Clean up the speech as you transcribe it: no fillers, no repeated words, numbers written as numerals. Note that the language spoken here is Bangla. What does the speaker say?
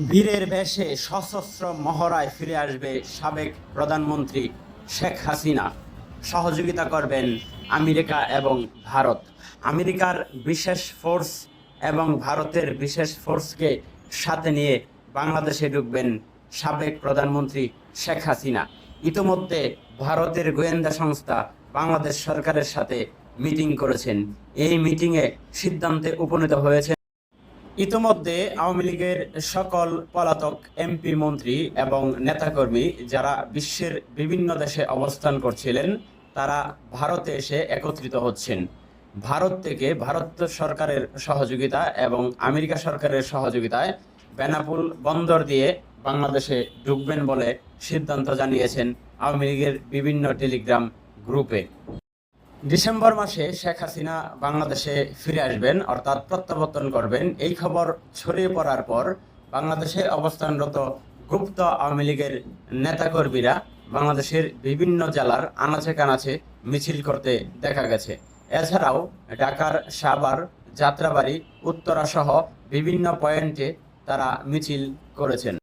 বীরের বেশে সশস্ত্র মহড়ায় ফিরে আসবে সাবেক প্রধানমন্ত্রী শেখ হাসিনা। সহযোগিতা করবেন আমেরিকা এবং ভারত। আমেরিকার বিশেষ ফোর্স এবং ভারতের বিশেষ ফোর্সকে সাথে নিয়ে বাংলাদেশে ঢুকবেন সাবেক প্রধানমন্ত্রী শেখ হাসিনা। ইতোমধ্যে ভারতের গোয়েন্দা সংস্থা বাংলাদেশ সরকারের সাথে মিটিং করেছেন। এই মিটিংয়ে সিদ্ধান্তে উপনীত হয়েছে ইতোমধ্যে আওয়ামী লীগের সকল পলাতক এমপি, মন্ত্রী এবং নেতাকর্মী যারা বিশ্বের বিভিন্ন দেশে অবস্থান করছিলেন, তারা ভারতে এসে একত্রিত হচ্ছেন। ভারত থেকে ভারত সরকারের সহযোগিতা এবং আমেরিকা সরকারের সহযোগিতায় বেনাপোল বন্দর দিয়ে বাংলাদেশে ঢুকবেন বলে সিদ্ধান্ত জানিয়েছেন আওয়ামী লীগের বিভিন্ন টেলিগ্রাম গ্রুপে। ডিসেম্বর মাসে শেখ হাসিনা বাংলাদেশে ফিরে আসবেন, অর্থাৎ প্রত্যাবর্তন করবেন। এই খবর ছড়িয়ে পড়ার পর বাংলাদেশে অবস্থানরত গুপ্ত আওয়ামী লীগের নেতাকর্মীরা বাংলাদেশের বিভিন্ন জেলার আনাচে কানাচে মিছিল করতে দেখা গেছে। এছাড়াও ঢাকার সাভার, যাত্রাবাড়ি, উত্তরা সহ বিভিন্ন পয়েন্টে তারা মিছিল করেছেন।